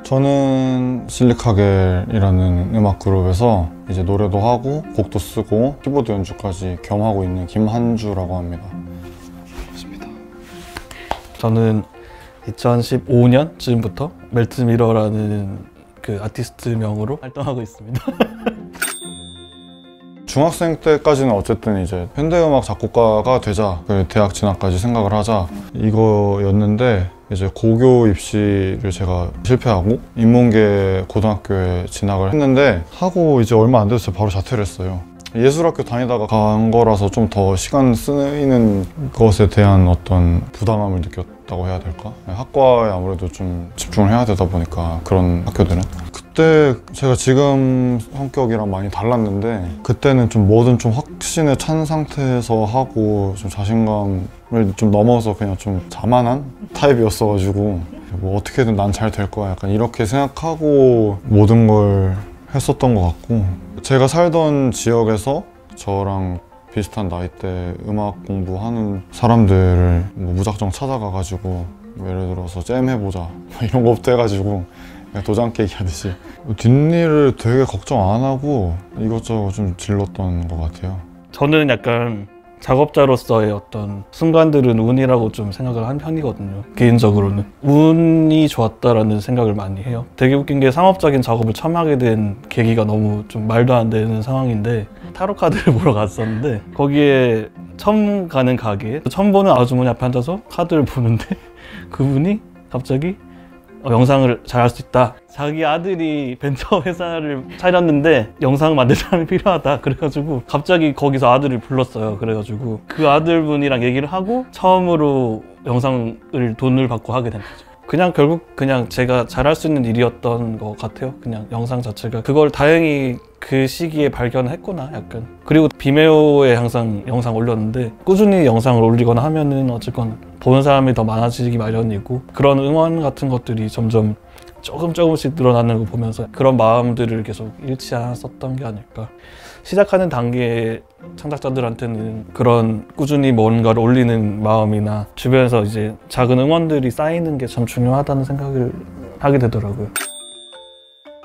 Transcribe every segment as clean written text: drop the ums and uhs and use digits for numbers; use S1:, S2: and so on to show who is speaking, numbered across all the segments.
S1: 저는 실리카겔이라는 음악 그룹에서 이제 노래도 하고 곡도 쓰고 키보드 연주까지 겸하고 있는 김한주라고 합니다. 반갑습니다.
S2: 저는 2015년쯤부터 멜트미러라는 그 아티스트명으로 활동하고 있습니다.
S1: 중학생 때까지는 어쨌든 이제 현대음악 작곡가가 되자, 대학 진학까지 생각을 하자 이거였는데, 이제 고교 입시를 제가 실패하고 인문계 고등학교에 진학을 했는데, 하고 이제 얼마 안 돼서 바로 자퇴를 했어요. 예술학교 다니다가 간 거라서 좀 더 시간 쓰이는 것에 대한 어떤 부담감을 느꼈다고 해야 될까? 학과에 아무래도 좀 집중을 해야 되다 보니까, 그런 학교들은. 그때 제가 지금 성격이랑 많이 달랐는데, 그때는 좀 뭐든 좀 확신에 찬 상태에서 하고 좀 자신감을 좀 넘어서 그냥 좀 자만한 타입이었어가지고, 뭐 어떻게든 난 잘 될 거야 약간 이렇게 생각하고 모든 걸 했었던 것 같고, 제가 살던 지역에서 저랑 비슷한 나이대 음악 공부하는 사람들을 뭐 무작정 찾아가가지고, 예를 들어서 잼 해보자 이런 거부터 해가지고 그냥 도장 깨기 하듯이 뒷일을 되게 걱정 안 하고 이것저것 좀 질렀던 것 같아요.
S2: 저는 약간 작업자로서의 어떤 순간들은 운이라고 좀 생각을 한 편이거든요. 개인적으로는 운이 좋았다라는 생각을 많이 해요. 되게 웃긴 게 상업적인 작업을 처음 하게 된 계기가 너무 좀 말도 안 되는 상황인데, 타로 카드를 보러 갔었는데, 거기에 처음 가는 가게에 처음 보는 아주머니 앞에 앉아서 카드를 보는데 그분이 갑자기 영상을 잘할 수 있다, 자기 아들이 벤처 회사를 차렸는데 영상 만들 사람이 필요하다 그래가지고 갑자기 거기서 아들을 불렀어요. 그래가지고 그 아들분이랑 얘기를 하고 처음으로 영상을 돈을 받고 하게 된 거죠. 그냥 결국 그냥 제가 잘할 수 있는 일이었던 것 같아요. 그냥 영상 자체가. 그걸 다행히 그 시기에 발견했구나 약간. 그리고 비메오에 항상 영상 올렸는데, 꾸준히 영상을 올리거나 하면은 어쨌건 보는 사람이 더 많아지기 마련이고, 그런 응원 같은 것들이 점점 조금씩 늘어나는 거 보면서 그런 마음들을 계속 잃지 않았었던 게 아닐까. 시작하는 단계에 창작자들한테는 그런 꾸준히 뭔가를 올리는 마음이나 주변에서 이제 작은 응원들이 쌓이는 게 참 중요하다는 생각을 하게 되더라고요.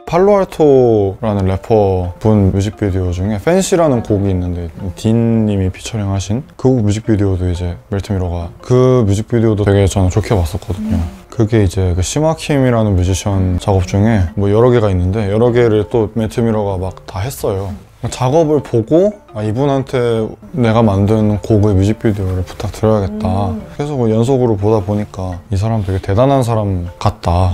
S1: 팔로알토라는 래퍼 분 뮤직비디오 중에 팬시라는 곡이 있는데, 딘님이 피처링 하신 그 곡 뮤직비디오도 이제 멜트미러가, 그 뮤직비디오도 되게 저는 좋게 봤었거든요. 그게 이제 그 시마킴이라는 뮤지션 작업 중에 뭐 여러 개가 있는데, 여러 개를 또 멜트미러가 막 다 했어요. 작업을 보고 이분한테 내가 만든 곡의 뮤직비디오를 부탁드려야겠다. 계속 연속으로 보다 보니까 이 사람 되게 대단한 사람 같다.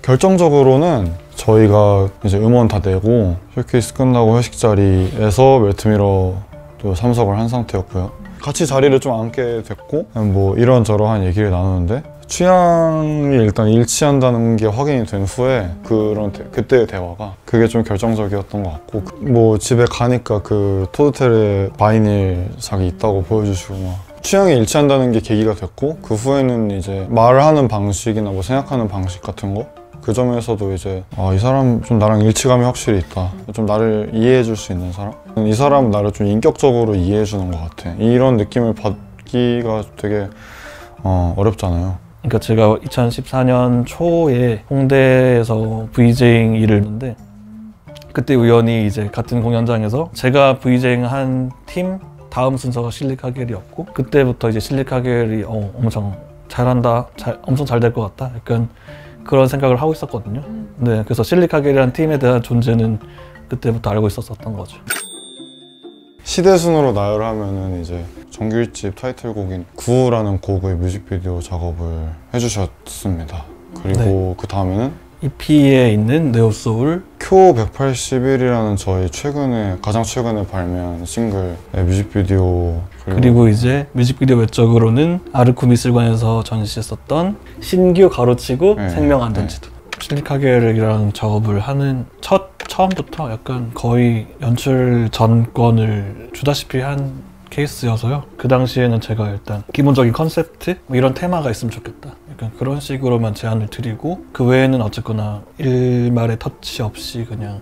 S1: 결정적으로는 저희가 이제 음원 다 내고 쇼케이스 끝나고 회식 자리에서 멜트미러도 참석을 한 상태였고요. 같이 자리를 좀 앉게 됐고, 뭐 이런저런한 얘기를 나누는데 취향이 일단 일치한다는 게 확인이 된 후에 그때의 대화가 그게 좀 결정적이었던 것 같고, 뭐 집에 가니까 그 토드텔의 바이닐작이 있다고 보여주시고 막 취향이 일치한다는 게 계기가 됐고, 그 후에는 이제 말을 하는 방식이나 뭐 생각하는 방식 같은 거, 그 점에서도 이제 이 사람 좀 나랑 일치감이 확실히 있다, 좀 나를 이해해 줄 수 있는 사람, 이 사람은 나를 좀 인격적으로 이해해 주는 것 같아, 이런 느낌을 받기가 되게 어렵잖아요.
S2: 그러니까 제가 2014년 초에 홍대에서 VJing 일을 했는데, 그때 우연히 이제 같은 공연장에서 제가 VJing 한 팀 다음 순서가 실리카겔이었고, 그때부터 이제 실리카겔이 엄청 잘한다, 엄청 잘 될 것 같다 약간 그런 생각을 하고 있었거든요. 네, 그래서 실리카겔이라는 팀에 대한 존재는 그때부터 알고 있었던 거죠.
S1: 시대순으로 나열하면은 이제 정규 1집 타이틀곡인 구라는 곡의 뮤직비디오 작업을 해주셨습니다. 그리고
S2: 네.
S1: 그 다음에는
S2: EP에 있는 네오소울,
S1: 쿄 181이라는 저희 가장 최근에 발매한 싱글의 뮤직비디오,
S2: 그리고 이제 뮤직비디오 외적으로는 아르쿠 미술관에서 전시했었던 신규 가로치고
S1: 네,
S2: 생명 안전지도. 실리카겔이랑 작업을 하는 처음부터 약간 거의 연출 전권을 주다시피 한 케이스여서요. 그 당시에는 제가 일단 기본적인 컨셉트 뭐 이런 테마가 있으면 좋겠다, 약간 그런 식으로만 제안을 드리고, 그 외에는 어쨌거나 일말의 터치 없이 그냥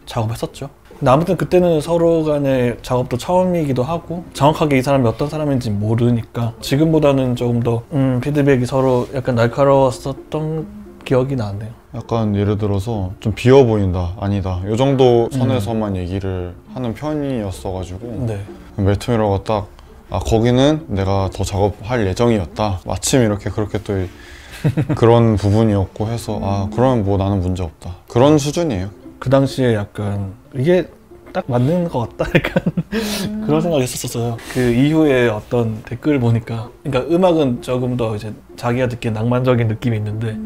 S2: 작업했었죠. 근데 아무튼 그때는 서로 간의 작업도 처음이기도 하고 정확하게 이 사람이 어떤 사람인지 모르니까 지금보다는 조금 더 피드백이 서로 약간 날카로웠었던 기억이 나네요.
S1: 약간 예를 들어서 좀 비어 보인다, 아니다 이 정도 선에서만 얘기를 하는 편이었어가지고
S2: 네.
S1: 멜트미러가 딱 거기는 내가 더 작업할 예정이었다, 마침 이렇게 그렇게 또 그런 부분이었고 해서 그러면 뭐 나는 문제 없다, 그런 수준이에요.
S2: 그 당시에 약간 이게 딱 맞는 것 같다 약간 그런 생각이 했었어요. 그 이후에 어떤 댓글을 보니까, 그러니까 음악은 조금 더 이제 자기가 듣기엔 낭만적인 느낌이 있는데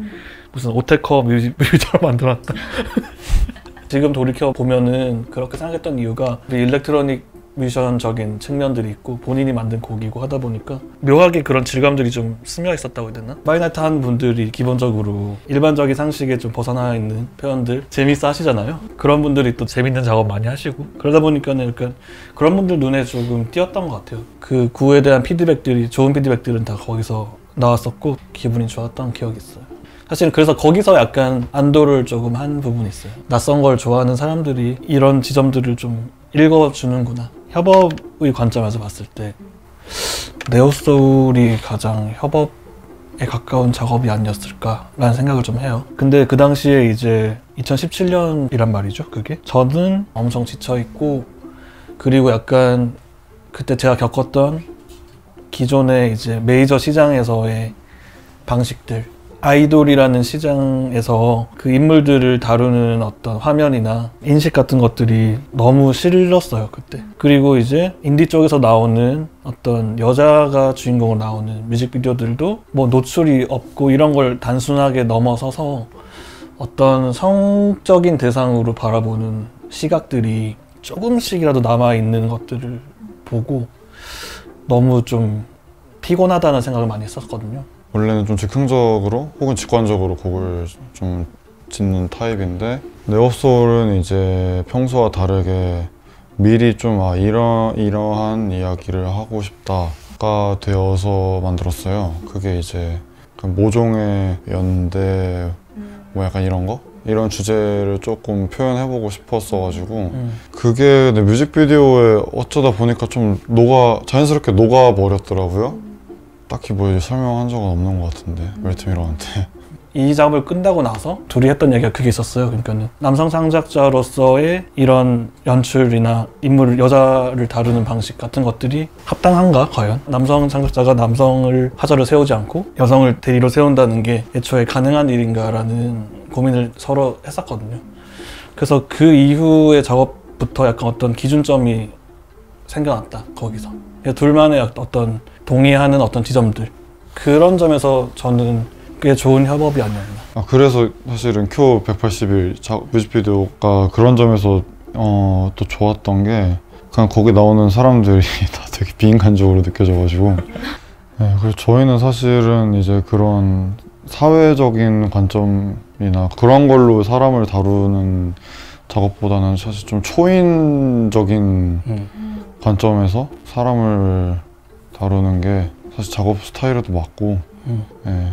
S2: 무슨 오테커 뮤직비디오처럼 만들었다. 지금 돌이켜 보면은 그렇게 생각했던 이유가 일렉트로닉 뮤지션적인 측면들이 있고 본인이 만든 곡이고 하다 보니까 묘하게 그런 질감들이 좀 스며 있었다고 해야 되나? 파이나이트 한 분들이 기본적으로 일반적인 상식에 좀 벗어나 있는 표현들 재밌어 하시잖아요. 그런 분들이 또 재밌는 작업 많이 하시고 그러다 보니까는 약간 그런 분들 눈에 조금 띄었던 것 같아요. 그 구에 대한 피드백들이, 좋은 피드백들은 다 거기서 나왔었고 기분이 좋았던 기억이 있어요. 사실은 그래서 거기서 약간 안도를 조금 한 부분이 있어요. 낯선 걸 좋아하는 사람들이 이런 지점들을 좀 읽어주는구나. 협업의 관점에서 봤을 때 네오소울이 가장 협업에 가까운 작업이 아니었을까라는 생각을 좀 해요. 근데 그 당시에 이제 2017년이란 말이죠, 그게. 저는 엄청 지쳐있고, 그리고 약간 그때 제가 겪었던 기존의 이제 메이저 시장에서의 방식들, 아이돌이라는 시장에서 그 인물들을 다루는 어떤 화면이나 인식 같은 것들이 너무 싫었어요, 그때. 그리고 이제 인디 쪽에서 나오는 어떤 여자가 주인공으로 나오는 뮤직비디오들도 뭐 노출이 없고 이런 걸 단순하게 넘어서서 어떤 성적인 대상으로 바라보는 시각들이 조금씩이라도 남아있는 것들을 보고 너무 좀 피곤하다는 생각을 많이 했었거든요.
S1: 원래는 좀 즉흥적으로 혹은 직관적으로 곡을 좀 짓는 타입인데, 네오소울은 이제 평소와 다르게 미리 좀 이러한 이야기를 하고 싶다가 되어서 만들었어요. 그게 이제 모종의 연대 뭐 약간 이런 거? 이런 주제를 조금 표현해보고 싶었어가지고 그게 내 뮤직비디오에 어쩌다 보니까 좀 자연스럽게 녹아버렸더라고요. 딱히 뭐 설명한 적은 없는 것 같은데, 멜트미러한테.
S2: 이 작업을 끝나고 나서 둘이 했던 얘기가 그게 있었어요. 그러니까는 남성 창작자로서의 이런 연출이나 인물, 여자를 다루는 방식 같은 것들이 합당한가 과연? 남성 창작자가 남성을 화자로 세우지 않고 여성을 대리로 세운다는 게 애초에 가능한 일인가라는 고민을 서로 했었거든요. 그래서 그 이후의 작업부터 약간 어떤 기준점이 생겨났다, 거기서. 둘만의 어떤 동의하는 어떤 지점들, 그런 점에서 저는 꽤 좋은 협업이 아니었나.
S1: 그래서 사실은 큐 180일 뮤직비디오가 그런 점에서 또 좋았던 게, 그냥 거기 나오는 사람들이 다 되게 비인간적으로 느껴져가지고 네, 그래서 저희는 사실은 이제 그런 사회적인 관점이나 그런 걸로 사람을 다루는 작업보다는 사실 좀 초인적인 관점에서 사람을 다루는 게 사실 작업 스타일에도 맞고. 네.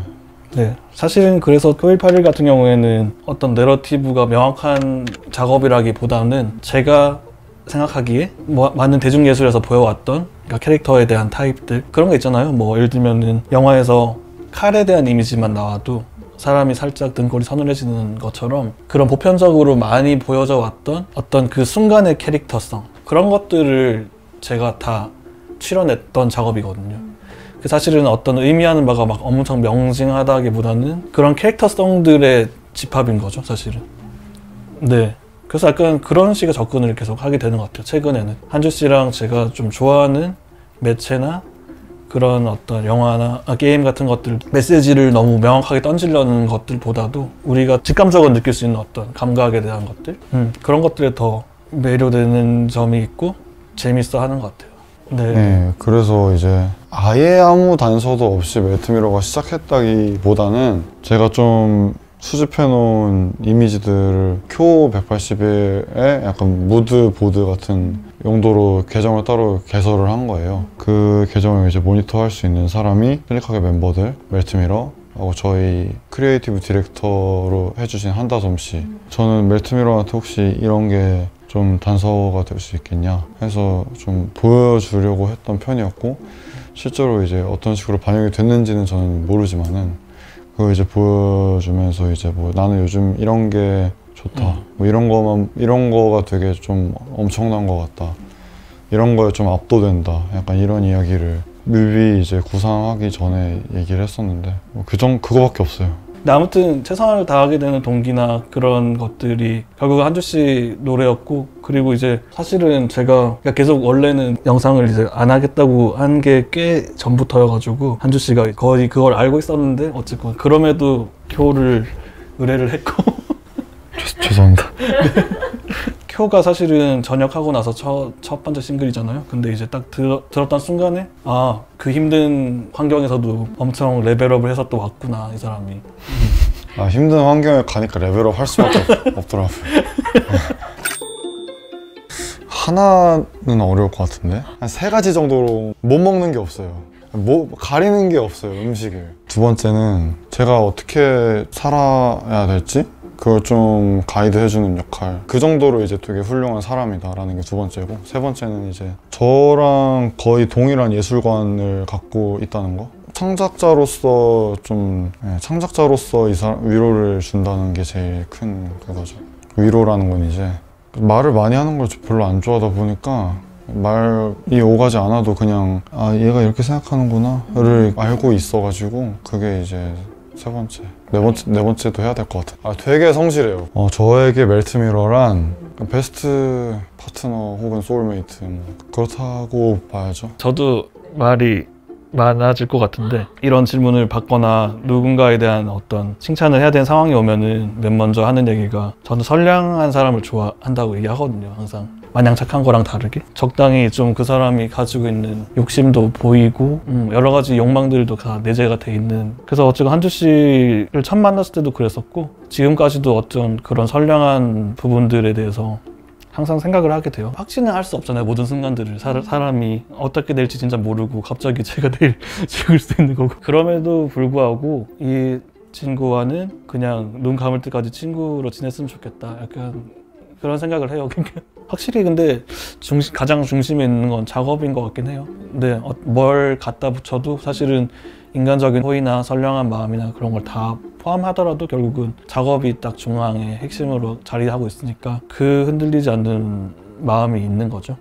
S2: 네, 사실은 그래서 큐 181 같은 경우에는 어떤 내러티브가 명확한 작업이라기보다는 제가 생각하기에 많은 대중예술에서 보여왔던, 그러니까 캐릭터에 대한 타입들, 그런 거 있잖아요. 뭐 예를 들면은 영화에서 칼에 대한 이미지만 나와도 사람이 살짝 등골이 서늘해지는 것처럼 그런 보편적으로 많이 보여져 왔던 어떤 그 순간의 캐릭터성, 그런 것들을 제가 다 출연했던 작업이거든요. 사실은 어떤 의미하는 바가 막 엄청 명징하다기보다는 그런 캐릭터성들의 집합인 거죠, 사실은. 네. 그래서 약간 그런 식의 접근을 계속 하게 되는 것 같아요, 최근에는. 한주 씨랑 제가 좀 좋아하는 매체나 그런 어떤 영화나 게임 같은 것들, 메시지를 너무 명확하게 던지려는 것들보다도 우리가 직감적으로 느낄 수 있는 어떤 감각에 대한 것들, 그런 것들에 더 매료되는 점이 있고 재밌어 하는 것 같아요. 네.
S1: 네, 그래서 이제 아예 아무 단서도 없이 멜트미러가 시작했다기보다는 제가 좀 수집해놓은 이미지들을 큐 181에 약간 무드보드 같은 용도로 계정을 따로 개설을 한 거예요. 그 계정을 이제 모니터할 수 있는 사람이 펠리카게 멤버들, 멜트미러, 하고 저희 크리에이티브 디렉터로 해주신 한다솜 씨. 저는 멜트미러한테 혹시 이런 게 좀 단서가 될 수 있겠냐 해서 좀 보여주려고 했던 편이었고, 실제로 이제 어떤 식으로 반영이 됐는지는 저는 모르지만은 그거 이제 보여주면서 이제 뭐 나는 요즘 이런 게 좋다, 뭐 이런 거가 되게 좀 엄청난 것 같다, 이런 거에 좀 압도된다, 약간 이런 이야기를 뮤비 이제 구상하기 전에 얘기를 했었는데 뭐 그거밖에 없어요.
S2: 근데 아무튼 최선을 다하게 되는 동기나 그런 것들이 결국 한주 씨 노래였고, 그리고 이제 사실은 제가 계속 원래는 영상을 이제 안 하겠다고 한 게 꽤 전부터여가지고 한주 씨가 거의 그걸 알고 있었는데 어쨌건 그럼에도 쿄를 의뢰를 했고
S1: 죄송합니다.
S2: 쿄가 사실은 전역하고 나서 첫 번째 싱글이잖아요. 근데 이제 딱 들었던 순간에 아, 그 힘든 환경에서도 엄청 레벨업을 해서 또 왔구나, 이 사람이.
S1: 아, 힘든 환경에 가니까 레벨업 할 수밖에 없더라고요. 하나는 어려울 것 같은데? 한 3가지 정도로 못 먹는 게 없어요. 뭐 가리는 게 없어요, 음식을. 두 번째는 제가 어떻게 살아야 될지 그걸 좀 가이드 해주는 역할, 그 정도로 이제 되게 훌륭한 사람이다라는 게 두 번째고, 세 번째는 이제 저랑 거의 동일한 예술관을 갖고 있다는 거. 창작자로서 이 사람 위로를 준다는 게 제일 큰 그거죠. 위로라는 건 이제 말을 많이 하는 걸 별로 안 좋아하다 보니까 말이 오가지 않아도 그냥 아, 얘가 이렇게 생각하는구나를 알고 있어가지고, 그게 이제 세 번째. 네 번째도 해야 될 것 같아요. 아, 되게 성실해요. 저에게 멜트미러란 베스트 파트너 혹은 소울메이트, 그렇다고 봐야죠.
S2: 저도 말이 많아질 것 같은데, 이런 질문을 받거나 누군가에 대한 어떤 칭찬을 해야 되는 상황이 오면은 맨 먼저 하는 얘기가, 저는 선량한 사람을 좋아한다고 얘기하거든요. 항상 마냥 착한 거랑 다르게 적당히 좀 그 사람이 가지고 있는 욕심도 보이고 여러 가지 욕망들도 다 내재가 돼 있는. 그래서 어쨌든 한주 씨를 처음 만났을 때도 그랬었고, 지금까지도 어떤 그런 선량한 부분들에 대해서 항상 생각을 하게 돼요. 확신은 할 수 없잖아요, 모든 순간들을. 사람이 어떻게 될지 진짜 모르고 갑자기 제가 내일 죽을 수도 있는 거고. 그럼에도 불구하고 이 친구와는 그냥 눈 감을 때까지 친구로 지냈으면 좋겠다, 약간 그런 생각을 해요. 확실히 근데 가장 중심에 있는 건 작업인 것 같긴 해요. 근데 뭘 갖다 붙여도 사실은 인간적인 호의나 선량한 마음이나 그런 걸 다 포함하더라도 결국은 작업이 딱 중앙에 핵심으로 자리하고 있으니까 그 흔들리지 않는 마음이 있는 거죠.